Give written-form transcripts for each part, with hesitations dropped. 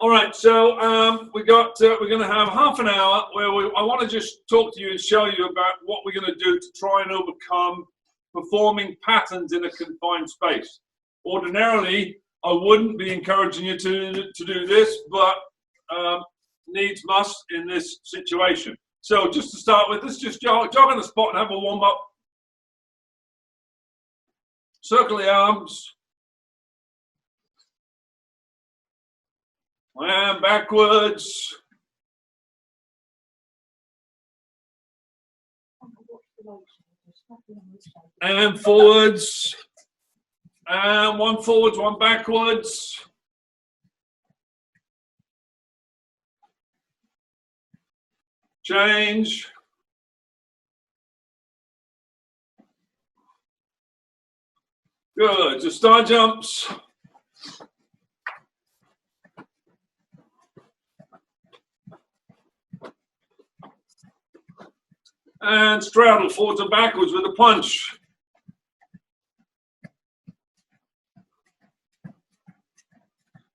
All right, so we're going to have half an hour where I want to just talk to you and show you about what we're going to do to try and overcome performing patterns in a confined space. Ordinarily, I wouldn't be encouraging you to do this, but needs must in this situation. So just to start with, let's just jog on the spot and have a warm up. Circle the arms. And backwards. And forwards. And one forwards, one backwards. Change. Good. Just star jumps. And straddle forwards and backwards with a punch.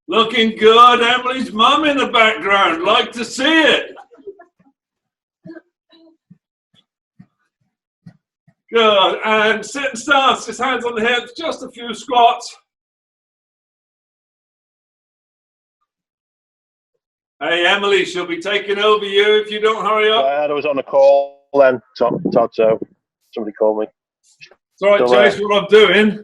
Looking good. Emily's mum in the background. Like to see it. Good. And sit and stance. Just hands on the hips. Just a few squats. Hey, Emily, she'll be taking over you if you don't hurry up. I was on a call then, Todd, so somebody called me. It's all right, Chase, what I'm doing,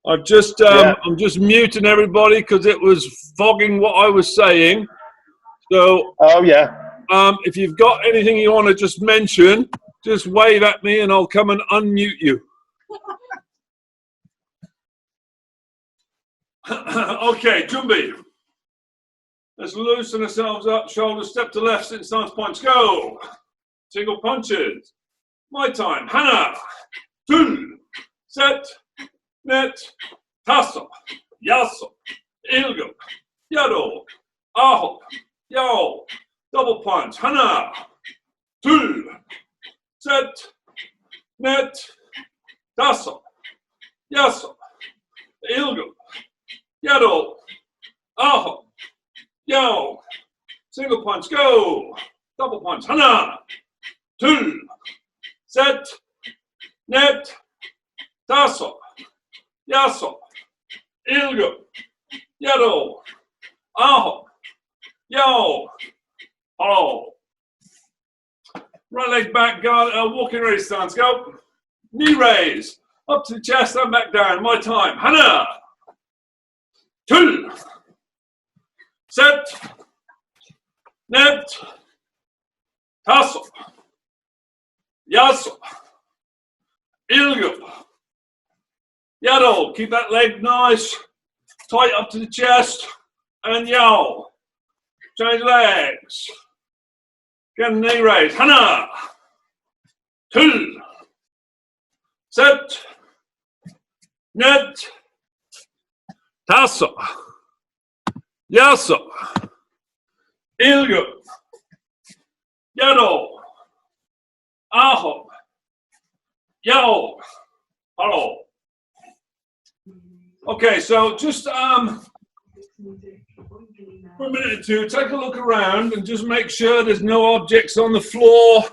I'm just muting everybody because it was fogging what I was saying. So, if you've got anything you want to just mention, just wave at me and I'll come and unmute you. Okay, Jumbi. Let's loosen ourselves up, shoulders, step to left, sit stance, punch, go. Single punches. My time. Hana. Tul. Set. Net. Tasso. Yasso. Ilgo. Yado. Aho. Yao. Double punch. Hana. Tul. Set. Net. Tasso. Yasso. Ilgo. Yado. Aho. Yo, single punch, go, double punch, hana, tul, set, net, tasso, yasso, ilgo, yado, aho, yo, oh. Right leg back, guard, walking raise stance, go. Knee raise, up to the chest and back down, my time, hana, tul. Set, net, tasso, yasso, ilgo, yado. Keep that leg nice, tight up to the chest, and yow. Change legs. Again, knee raise. Hana, tul, set, net, tasso. Yasso, ilgo, yado, aho, yo, hello. Okay, so just for a minute or two, take a look around and just make sure there's no objects on the floor.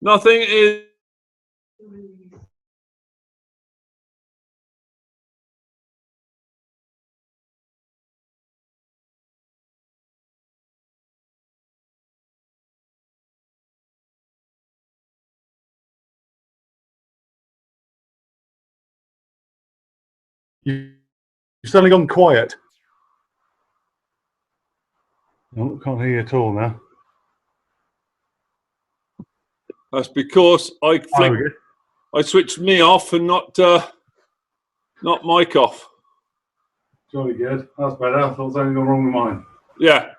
Nothing is. You've suddenly gone quiet. Oh, can't hear you at all now. That's because I switched me off and not mic off. Jolly good. That's better. I thought something gone wrong with mine. Yeah.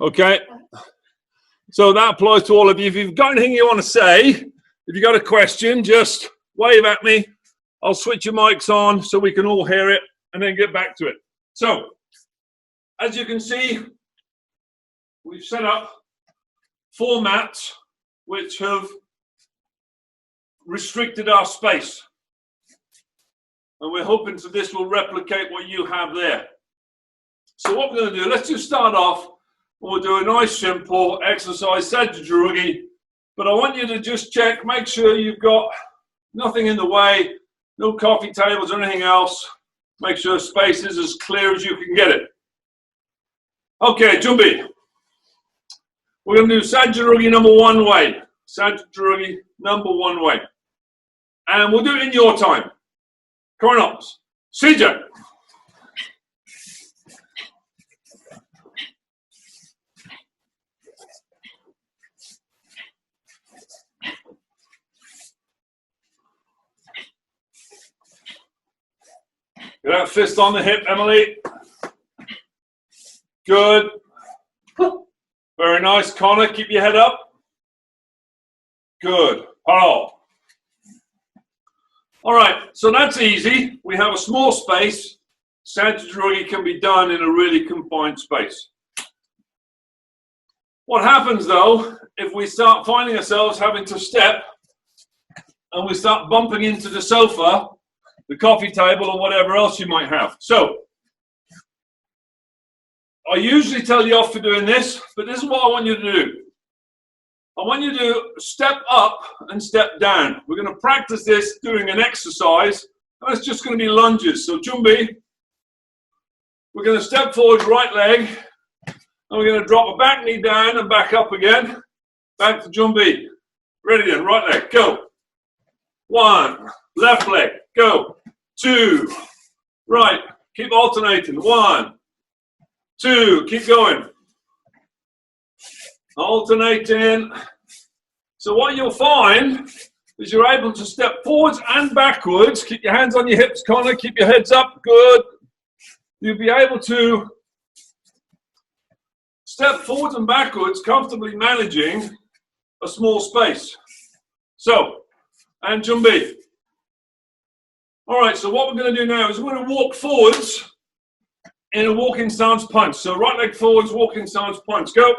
Okay. So that applies to all of you. If you've got anything you want to say, if you've got a question, just wave at me. I'll switch your mics on so we can all hear it and then get back to it. So, as you can see, we've set up 4 mats which have restricted our space. And we're hoping that this will replicate what you have there. So what we're going to do, let's just start off. We'll do a nice simple exercise, Sajjarugi. But I want you to just check, make sure you've got nothing in the way, no coffee tables or anything else. Make sure space is as clear as you can get it. Okay, Jumbi. We're going to do Sajjarugi number one way. Sajjarugi number one way. And we'll do it in your time. Kronos. Sija. Get that fist on the hip, Emily. Good. Very nice, Connor. Keep your head up. Good. Oh. All right, so that's easy. We have a small space. Sajjarugi can be done in a really confined space. What happens, though, if we start finding ourselves having to step and we start bumping into the sofa, the coffee table, or whatever else you might have? So, I usually tell you off for doing this, but this is what I want you to do. I want you to step up and step down. We're going to practice this doing an exercise, and it's just going to be lunges. So, Jumbi, we're going to step forward, right leg, and we're going to drop a back knee down and back up again. Back to Jumbi. Ready then, right leg, go. 1, left leg, go. 2, right, keep alternating. 1, 2, keep going. Alternating. So what you'll find is you're able to step forwards and backwards. Keep your hands on your hips, Connor. Keep your heads up. Good. You'll be able to step forwards and backwards, comfortably managing a small space. So, and Jumbi. All right, so what we're going to do now is we're going to walk forwards in a walking stance punch. So right leg forwards, walking stance punch. Go.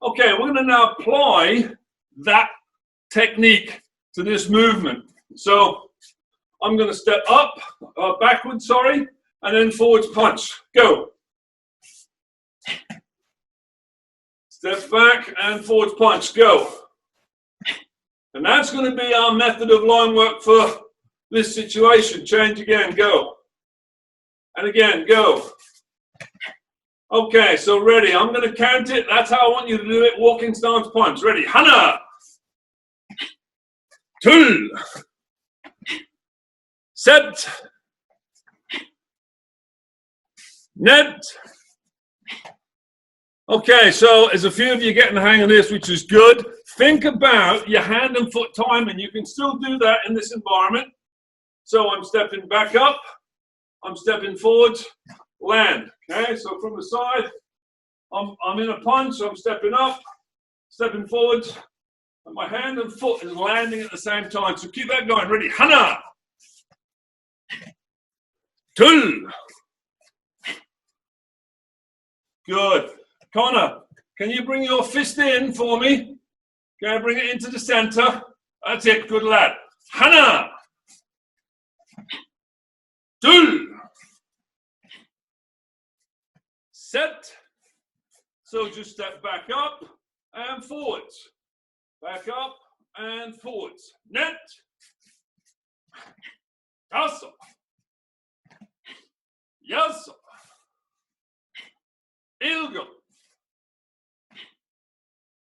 Okay, we're going to now apply that technique to this movement. So I'm going to step up, backwards, sorry, and then forwards punch. Go. Step back and forwards punch. Go. And that's going to be our method of line work for this situation. Change again. Go. And again. Go. Okay, so ready. I'm going to count it. That's how I want you to do it. Walking stance punch. Ready. Hana. Tul. Set. Net. Okay, so there's a few of you getting the hang of this, which is good. Think about your hand and foot timing. You can still do that in this environment. So I'm stepping back up. I'm stepping forwards. Land. Okay, so from the side, I'm in a punch, so I'm stepping up, stepping forwards, and my hand and foot is landing at the same time. So keep that going. Ready? Hana. Tul. Good. Connor, can you bring your fist in for me? Okay, bring it into the center. That's it. Good lad. Hana. Tul. Set. So just step back up and forwards. Back up and forwards. Net. Yasa. Yasa. Ilgo.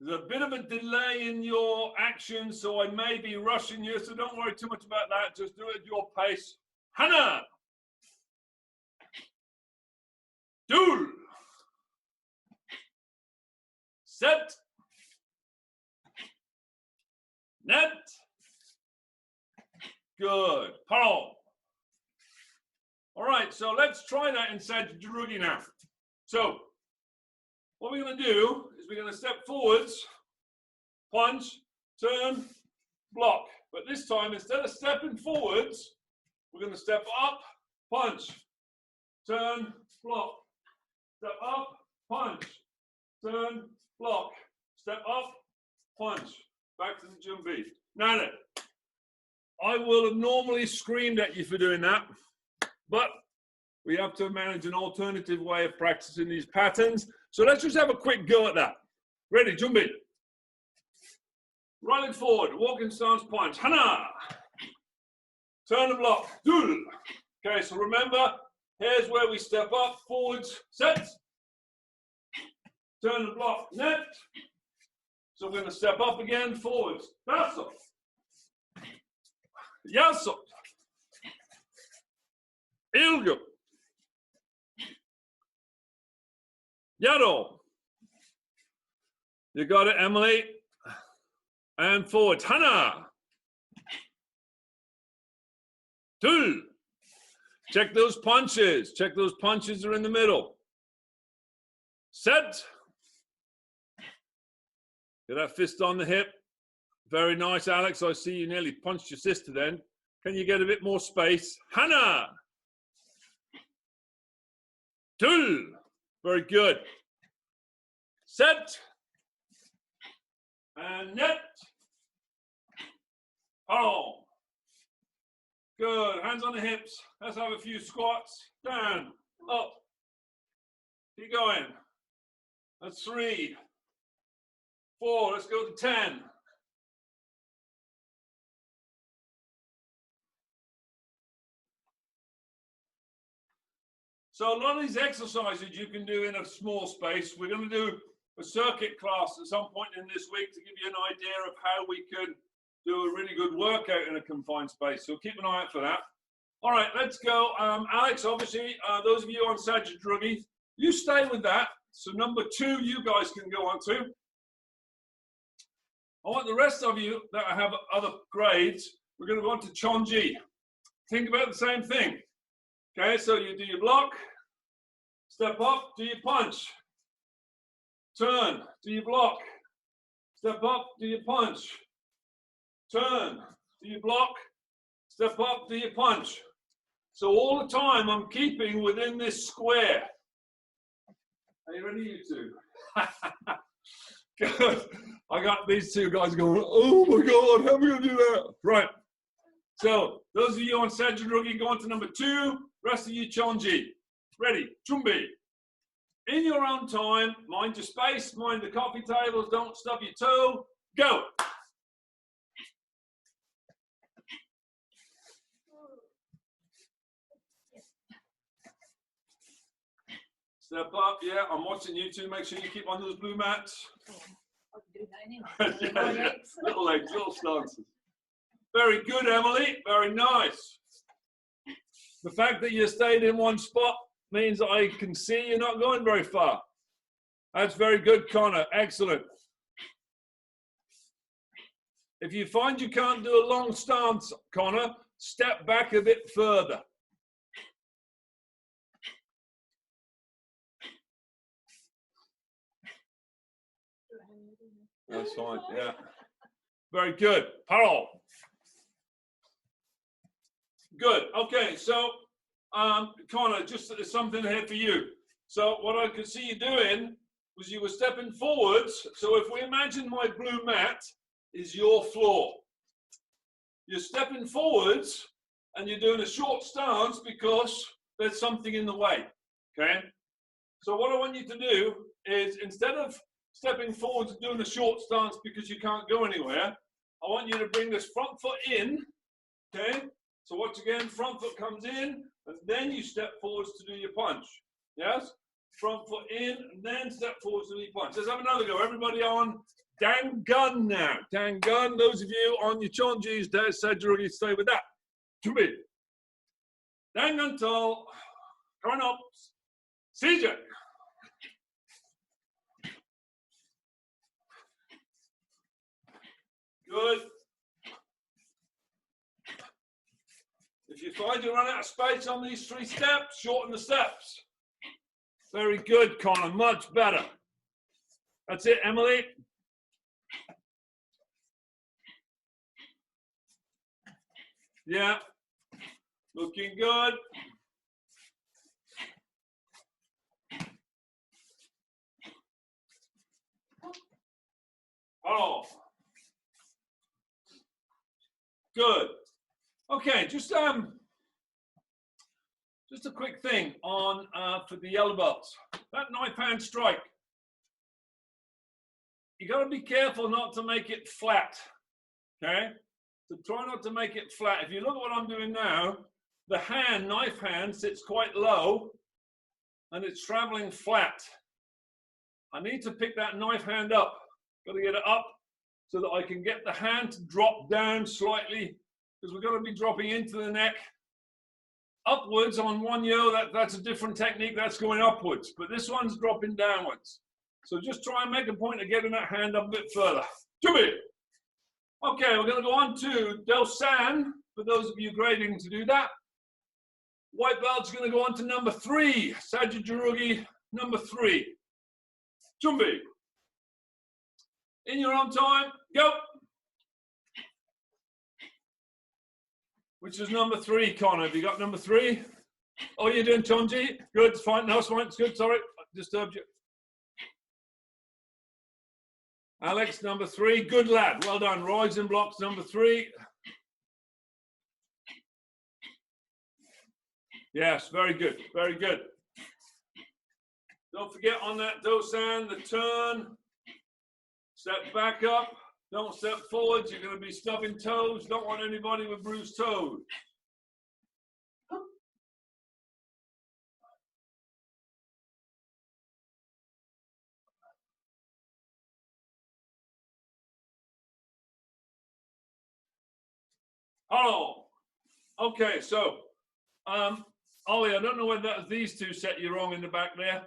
There's a bit of a delay in your action, so I may be rushing you, so don't worry too much about that. Just do it at your pace. Hana. Dul. Set. Net. Good. Paro. All right, so let's try that in Sajjarugi now. So, what we're going to do is we're going to step forwards, punch, turn, block. But this time, instead of stepping forwards, we're going to step up, punch, turn, block. Step up, punch, turn, block. Step up, punch. Back to the Jumbi. Now then, I will have normally screamed at you for doing that, but We have to manage an alternative way of practicing these patterns. So let's just have a quick go at that. Ready, Jumbi. Right leg forward, walking stance punch. Hana. Turn the block. Dul. Okay, so remember, here's where we step up, forwards, set. Turn the block, net. So we're going to step up again, forwards. Basso. Yasso. Ilgo. Yado. You got it, Emily. And forward. Hana. Tul. Check those punches. Check those punches are in the middle. Set. Get that fist on the hip. Very nice, Alex. I see you nearly punched your sister then. Can you get a bit more space? Hana. Tul. Very good. Set. And net. Oh. Good. Hands on the hips. Let's have a few squats. Down. Up. Keep going. That's 3. 4. Let's go to 10. So a lot of these exercises you can do in a small space. We're going to do a circuit class at some point in this week to give you an idea of how we can do a really good workout in a confined space. So keep an eye out for that. All right, let's go. Alex, obviously, those of you on Sajidrugi, you stay with that. So number 2, you guys can go on to. I want the rest of you that have other grades, we're going to go on to Chonji. Think about the same thing. Okay, so you do your block, step up, do your punch, turn, do your block, step up, do your punch, turn, do your block, step up, do your punch. So all the time I'm keeping within this square. Are you ready, you two? Good. I got these two guys going, oh my God, how am I going to do that? Right. So those of you on Sajidrugi, go on to number 2. Rest of you, Chonji. Ready, Chumbi. In your own time, mind your space, mind the coffee tables, don't stub your toe. Go. Step up, yeah, I'm watching you two. Make sure you keep on those blue mats. Yeah. Little legs, little stances. Very good, Emily. Very nice. The fact that you stayed in one spot means I can see you're not going very far. That's very good, Connor. Excellent. If you find you can't do a long stance, Connor, step back a bit further. That's fine, yeah. Very good. Parole. Good. Okay, so Connor, just something here for you. So what I could see you doing was you were stepping forwards. So if we imagine my blue mat is your floor, you're stepping forwards and you're doing a short stance because there's something in the way. Okay. So what I want you to do is, instead of stepping forwards and doing a short stance because you can't go anywhere, I want you to bring this front foot in. Okay. So once again, front foot comes in, and then you step forwards to do your punch. Yes? Front foot in, and then step forwards to do your punch. Let's have another go. Everybody on Dangun now. Dangun, those of you on your Chonjis, Sajidrugi, stay with that. To me. Dangun tall, turn up, CJ. Good. If you find you run out of space on these 3 steps, shorten the steps. Very good, Connor, much better. That's it, Emily. Yeah, looking good. Oh, good. Okay, just Just a quick thing on for the yellow belts. That knife hand strike. You got to be careful not to make it flat. Okay, so try not to make it flat. If you look at what I'm doing now, the hand, knife hand, sits quite low, and it's traveling flat. I need to pick that knife hand up. Got to get it up so that I can get the hand to drop down slightly, because we're going to be dropping into the neck. Upwards on one yo, that's a different technique, that's going upwards, but this one's dropping downwards. So just try and make a point of getting that hand up a bit further. Jump. Okay, we're going to go on to Do-san, for those of you grading to do that. White belt's going to go on to number 3, Sajijurugi, number 3. Jumbi. In your own time, go. Which is number 3, Connor? Have you got number 3? Oh, you're doing Chonji? Good, it's fine. No, it's fine. It's good. Sorry, I disturbed you. Alex, number 3. Good lad. Well done. Rising blocks, number 3. Yes, very good. Very good. Don't forget on that Do-san, the turn. Step back up. Don't step forwards. You're going to be stubbing toes. Don't want anybody with bruised toes. Oh, okay. So, Ollie, I don't know whether that was these two set you wrong in the back there,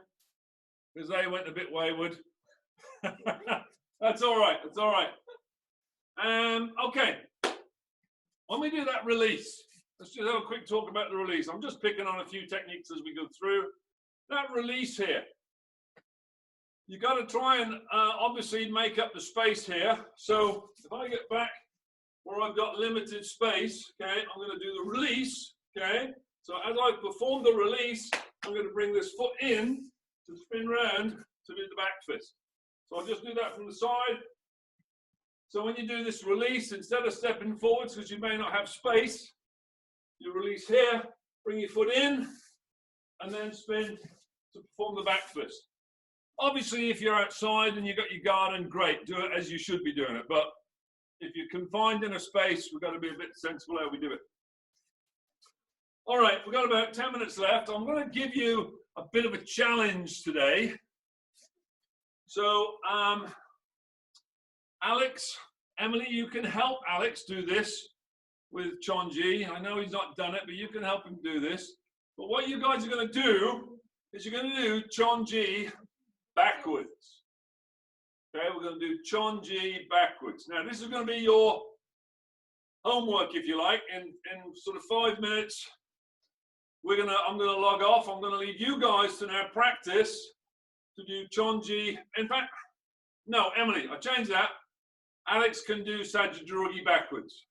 because they went a bit wayward. That's all right. That's all right. Okay. When we do that release, let's just have a quick talk about the release. I'm just picking on a few techniques as we go through. That release here, you got to try and obviously make up the space here. So if I get back where I've got limited space, okay, I'm going to do the release, okay. So as I perform the release, I'm going to bring this foot in to spin round to do the back fist. So I'll just do that from the side. So when you do this release, instead of stepping forwards, because you may not have space, you release here, bring your foot in, and then spin to perform the back fist. Obviously, if you're outside and you've got your garden, great, do it as you should be doing it. But if you're confined in a space, we've got to be a bit sensible how we do it. All right, we've got about 10 minutes left. I'm going to give you a bit of a challenge today. So, Alex, Emily, you can help Alex do this with Chonji. I know he's not done it, but you can help him do this. But what you guys are going to do is you're going to do Chonji backwards. Okay, we're going to do Chonji backwards. Now, this is going to be your homework, if you like. In sort of 5 minutes, I'm going to log off. I'm going to leave you guys to now practice to do Chonji. In fact, no, Emily, I changed that. Alex can do Sajijurugi backwards.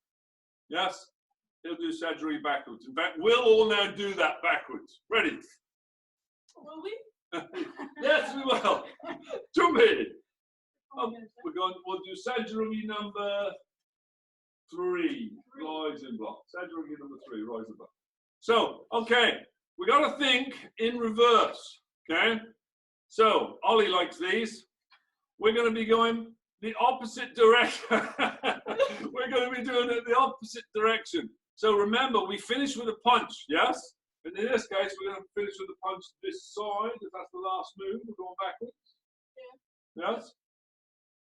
Yes, he'll do Sajijurugi backwards. In fact, we'll all now do that backwards. Ready? Will we? Yes, we will. Jumbi. We'll do Sajijurugi number 3, rising block. Sajijurugi number 3, rising block. So, okay, we got to think in reverse. Okay, so Ollie likes these. We're going to be going the opposite direction. We're going to be doing it the opposite direction. So remember, we finish with a punch, yes? And in this case, we're going to finish with a punch this side, if that's the last move. We're going backwards. Yeah. Yes?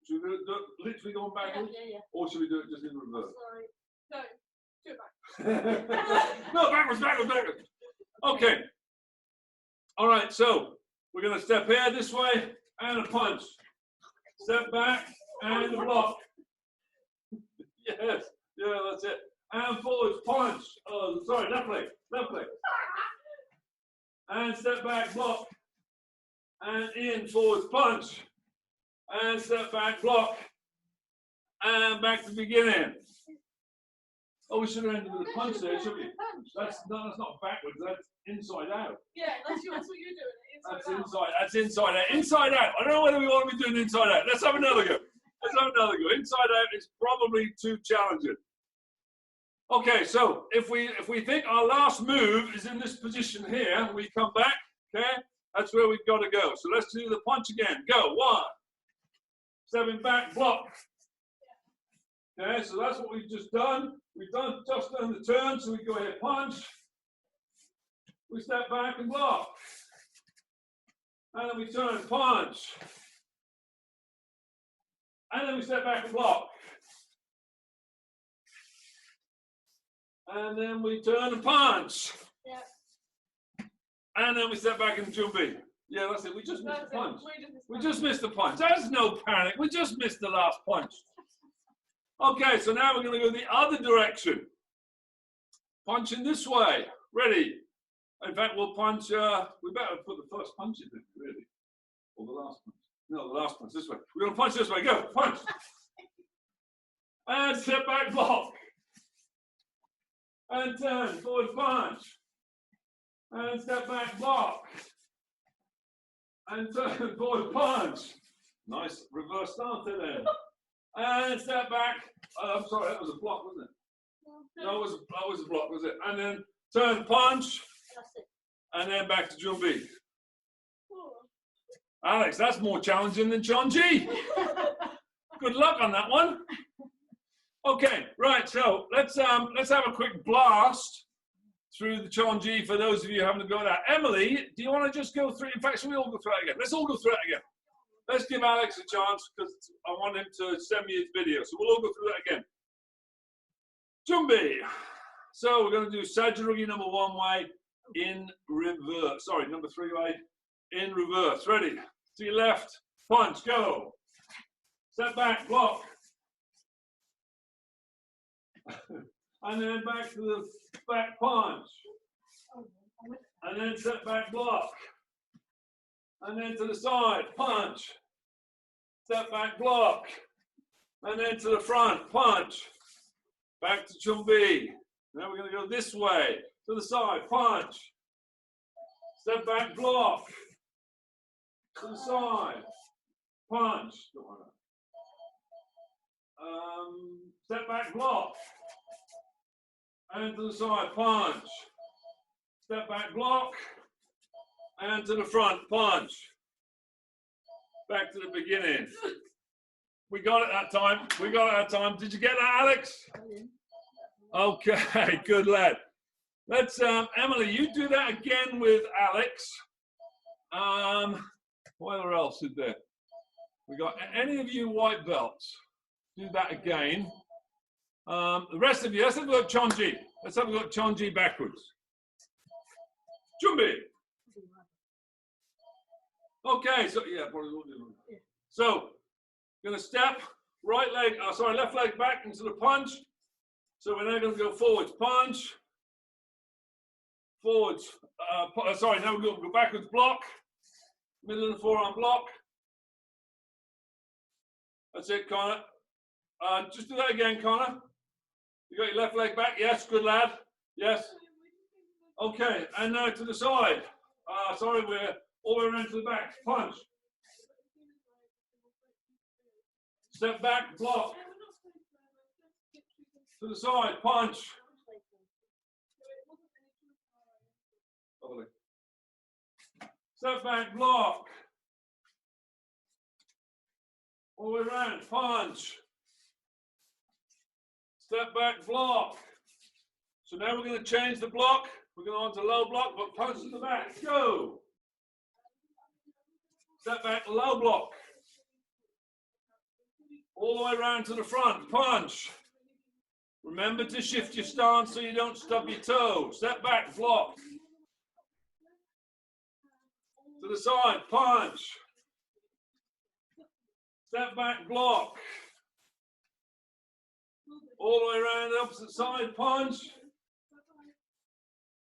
Should we do it literally going backwards? Yeah. Or should we do it just in reverse? Sorry. No, do it back. No, backwards. Okay. All right, so we're going to step here this way and a punch. Step back and a block. Yes, yeah, that's it. And forwards, punch. Oh, sorry, left leg. And step back, block. And in, forwards, punch. And step back, block. And back to the beginning. Oh, we should have ended with a punch there, shouldn't we? That's not backwards, that's inside out. Yeah, that's what you're doing. That's inside out. Inside out. I don't know whether we want to be doing inside out. Let's have another go. Inside out is probably too challenging. Okay, so if we think our last move is in this position here, we come back, okay? That's where we've got to go. So let's do the punch again. Go, 1. Stepping back, block. Okay, so that's what we've just done. We've just done the turn, so we go ahead, punch. We step back and block. And then we turn, punch. And then we step back and block. And then we turn and punch. Yeah. And then we step back and jump in. Yeah, that's it. We just missed the punch. We We just missed the punch. There's no panic. We just missed the last punch. Okay, so now we're going to go the other direction. Punching this way. Ready? In fact, we'll punch. We better put the first punch in, really. Or the last punch. No, the last punch. This way. We're going to punch this way. Go. Punch. And step back, block. And turn. Forward punch. And step back, block. And turn, forward punch. Nice reverse starter there. And step back. I'm sorry, that was a block, wasn't it? No, that was a block, was it? And then turn, punch. And then back to jump B. Alex, that's more challenging than John G. Good luck on that one. Okay, right, so let's have a quick blast through the John G for those of you who haven't got that. Emily, do you want to just go through? In fact, shall we all go through it again? Let's all go through it again. Let's give Alex a chance because I want him to send me his video. So we'll all go through that again. Jumbi. So we're going to do Sajirugi number 1 way in reverse. Sorry, number 3 way in reverse. Ready? To your left, punch, go. Step back, block. And then back to the back punch. And then step back, block. And then to the side, punch. Step back, block. And then to the front, punch. Back to Chumbi. Now we're going to go this way. To the side, punch. Step back, block. To the side, punch. Step back, block. And to the side, punch. Step back, block. And to the front, punch. Back to the beginning. We got it that time. We got it that time. Did you get that, Alex? Okay, good lad. Let's, Emily, you do that again with Alex. What else is there? We got any of you white belts? Do that again. The rest of you, let's have a look at Chonji. Let's have a look at Chonji backwards. Chumbi. Okay, so yeah, so gonna step right leg, left leg back into the punch. So we're now gonna go forwards, punch, forwards. Now we're gonna go backwards, block, middle of the forearm block. That's it, Connor. Just do that again, Connor. You got your left leg back? Yes, good lad. Yes. Okay, and now to the side. We're all the way around to the back. Punch. Step back, block. To the side, punch. Step back, block. All the way around, punch. Step back, block. So now we're going to change the block. We're going on to low block, but punch in the back. Go. Step back, low block. All the way around to the front. Punch. Remember to shift your stance so you don't stub your toe. Step back, block. To the side, punch. Step back, block. All the way around the opposite side, punch.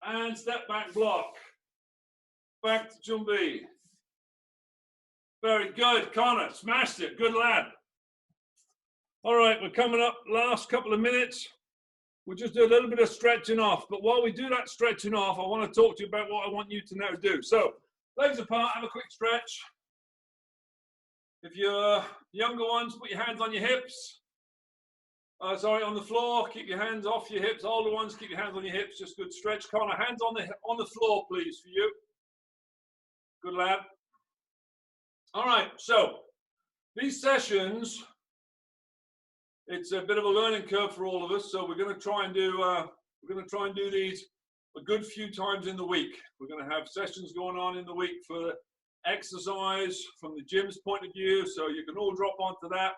And step back, block. Back to Chumbi. Very good, Connor. Smashed it. Good lad. All right, we're coming up last couple of minutes. We'll just do a little bit of stretching off. But while we do that stretching off, I want to talk to you about what I want you to now do. So, legs apart, have a quick stretch. If you're younger ones, put your hands on your hips. Sorry, on the floor. Keep your hands off your hips. Older ones, keep your hands on your hips. Just good stretch. Connor, hands on the floor, please, for you. Good lad. All right. So these sessions, it's a bit of a learning curve for all of us. So we're going to try and do these a good few times in the week. We're going to have sessions going on in the week for exercise from the gym's point of view. So you can all drop onto that.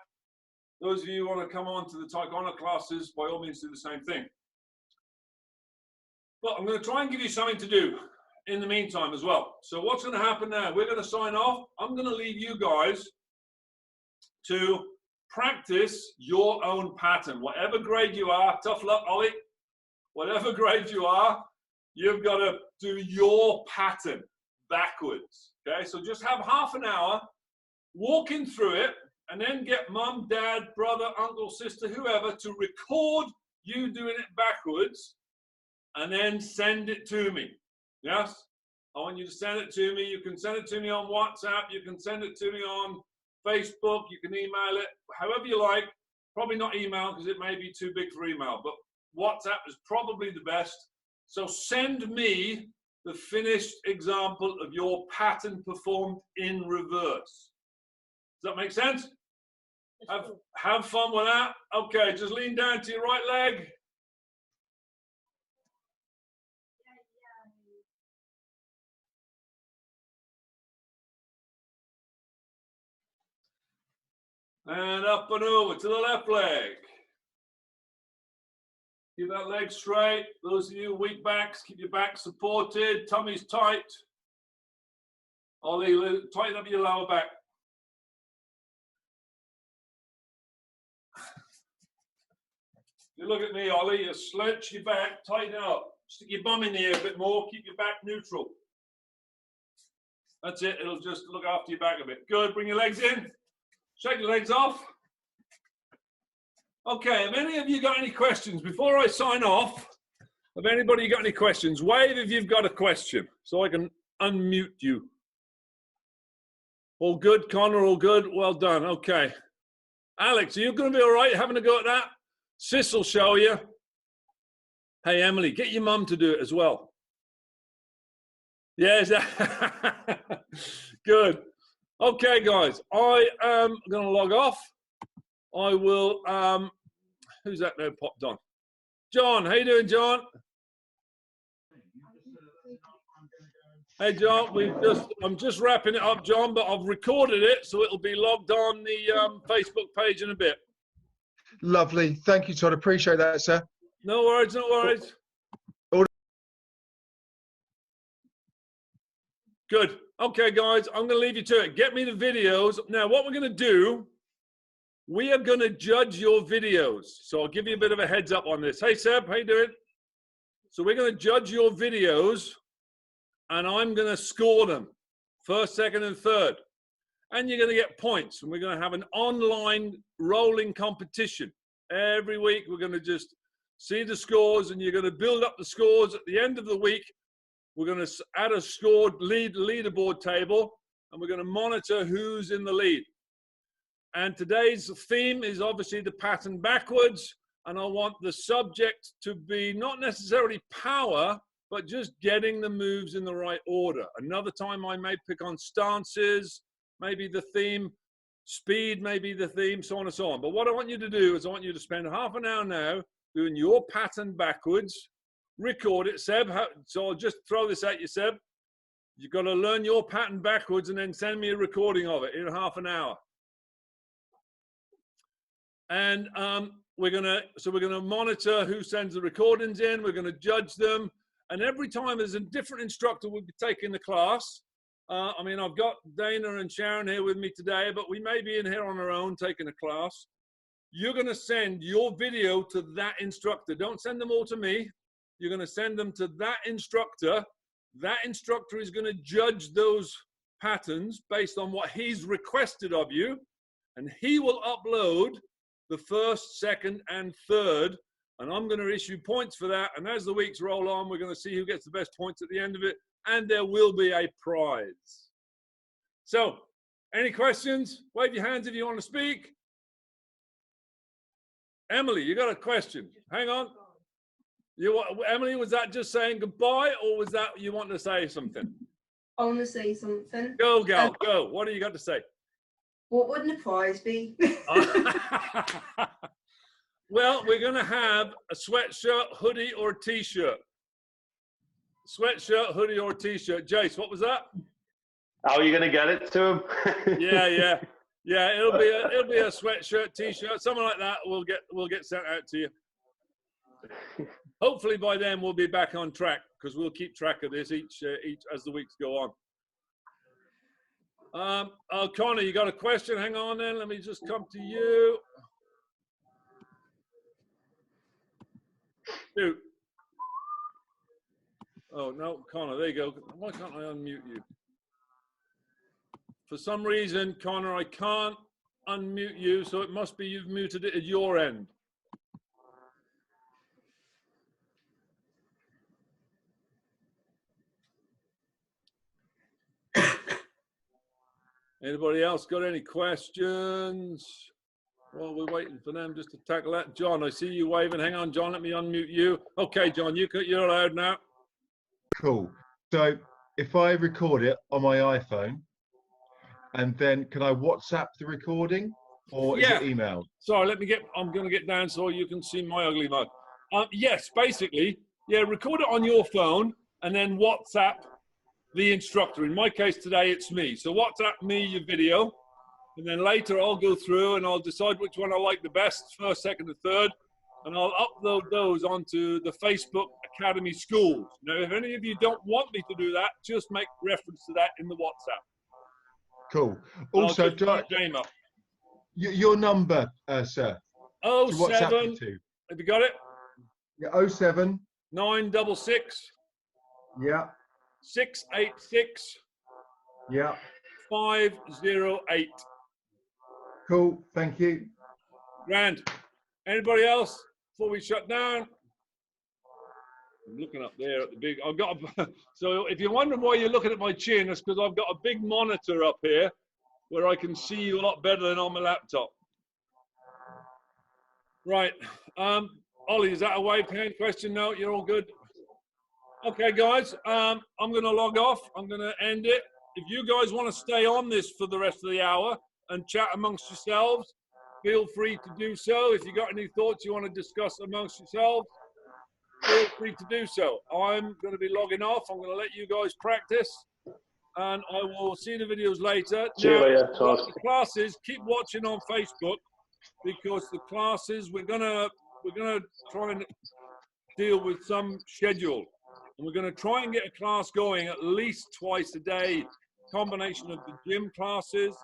Those of you who want to come on to the Taekwondo classes, by all means do the same thing. But I'm going to try and give you something to do in the meantime as well. So what's going to happen now? We're going to sign off. I'm going to leave you guys to practice your own pattern. Whatever grade you are, tough luck, Ollie. Whatever grade you are, you've got to do your pattern backwards. Okay, so just have half an hour walking through it, and then get mum, dad, brother, uncle, sister, whoever to record you doing it backwards and then send it to me. Yes? I want you to send it to me. You can send it to me on WhatsApp. You can send it to me on Facebook. You can email it, however you like. Probably not email because it may be too big for email, but WhatsApp is probably the best. So send me the finished example of your pattern performed in reverse. Does that make sense? Have fun with that. Okay, just lean down to your right leg. And up and over to the left leg. Keep that leg straight. Those of you weak backs, keep your back supported. Tummy's tight. Ollie, tighten up your lower back. You look at me, Ollie, you slouch your back, tighten it up. Stick your bum in the air a bit more, keep your back neutral. That's it, it'll just look after your back a bit. Good, bring your legs in. Shake your legs off. Okay, have any of you got any questions? Before I sign off, have anybody got any questions? Wave if you've got a question, so I can unmute you. All good, Connor, all good? Well done, okay. Alex, are you going to be all right having a go at that? Sis will show you. Hey, Emily, get your mum to do it as well. Yes. Good. Okay, guys, I am going to log off. I will, who's that now popped on? John, how you doing, John? Hey, John, I'm just wrapping it up, John, but I've recorded it, so it'll be logged on the Facebook page in a bit. Lovely. Thank you, Todd. Appreciate that, sir. No worries, no worries. Good. Okay, guys, I'm going to leave you to it. Get me the videos. Now, what we're going to do, we are going to judge your videos. So I'll give you a bit of a heads up on this. Hey, Seb, how you doing? So we're going to judge your videos, and I'm going to score them, first, second, and third. And you're going to get points, and we're going to have an online rolling competition. Every week, we're going to just see the scores, and you're going to build up the scores. At the end of the week, we're going to add a scored leaderboard table, and we're going to monitor who's in the lead. And today's theme is obviously the pattern backwards, and I want the subject to be not necessarily power, but just getting the moves in the right order. Another time I may pick on stances, maybe the theme, speed may be the theme, so on and so on. But what I want you to do is I want you to spend half an hour now doing your pattern backwards. Record it, Seb. So I'll just throw this at you, Seb. You've got to learn your pattern backwards and then send me a recording of it in half an hour. And we're gonna monitor who sends the recordings in. We're gonna judge them, and every time there's a different instructor will be taking the class. I mean, I've got Dana and Sharon here with me today, but we may be in here on our own taking a class. You're gonna send your video to that instructor. Don't send them all to me. You're gonna send them to that instructor. That instructor is gonna judge those patterns based on what he's requested of you, and he will upload the first, second, and third, and I'm going to issue points for that. And as the weeks roll on, we're going to see who gets the best points at the end of it, and there will be a prize. So, any questions? Wave your hands if you want to speak. Emily, you got a question? Hang on. Emily, was that just saying goodbye, or was that you want to say something? I want to say something. Go, gal, go. What do you got to say? What would the prize be? Well, we're going to have a sweatshirt, hoodie, or T-shirt. Sweatshirt, hoodie, or T-shirt. Jace, what was that? How are you going to get it to him? Yeah. It'll be a sweatshirt, T-shirt, something like that. We'll get sent out to you. Hopefully by then we'll be back on track, because we'll keep track of this each as the weeks go on. Connor, you got a question? Hang on then. Let me just come to you. Shoot. Oh, no, Connor, there you go. Why can't I unmute you? For some reason, Connor, I can't unmute you, so it must be you've muted it at your end. Anybody else got any questions? Well, we're waiting for them just to tackle that. John, I see you waving. Hang on, John, let me unmute you. Okay, John, you're allowed now. Cool. So if I record it on my iPhone, and then can I WhatsApp the recording, or is it emailed? Sorry, I'm going to get down so you can see my ugly mug. Yes, basically, record it on your phone and then WhatsApp the instructor. In my case today, it's me. So WhatsApp me your video, and then later I'll go through and I'll decide which one I like the best, first, second, and third, and I'll upload those onto the Facebook Academy Schools. Now, if any of you don't want me to do that, just make reference to that in the WhatsApp. Cool. Also, your number, sir. 07. Have you got it? Yeah, 07. 966. Yeah. 686. Yeah. 508. Cool. Thank you. Grand. Anybody else before we shut down? I'm looking up there at the big. So if you're wondering why you're looking at my chin, it's because I've got a big monitor up here where I can see you a lot better than on my laptop. Right. Ollie, is that a wave hand question? No, you're all good. Okay, guys. I'm going to log off. I'm going to end it. If you guys want to stay on this for the rest of the hour and chat amongst yourselves, feel free to do so. If you got any thoughts you want to discuss amongst yourselves, feel free to do so. I'm going to be logging off. I'm going to let you guys practice, and I will see the videos later. See you later, Todd. The classes, keep watching on Facebook, because the classes we're gonna try and deal with some schedule, and we're going to try and get a class going at least twice a day. Combination of the gym classes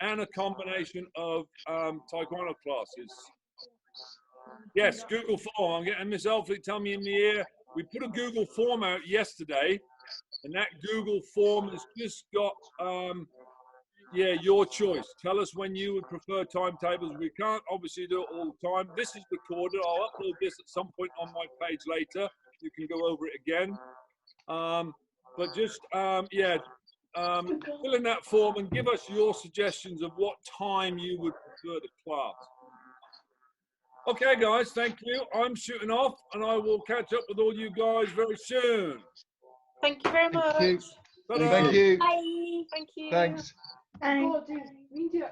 and a combination of Taekwondo classes. Yes, Google form. I'm getting Miss Elfleet tell me in the ear. We put a Google form out yesterday, and that Google form has just got, your choice. Tell us when you would prefer timetables. We can't obviously do it all the time. This is recorded. I'll upload this at some point on my page later. You can go over it again. But just, fill in that form and give us your suggestions of what time you would prefer the class. Okay, guys, thank you. I'm shooting off, and I will catch up with all you guys very soon. Thank you very much. Thank you. Ta-da. Thank you. Bye. Thank you. Thanks. Oh, dude, we need to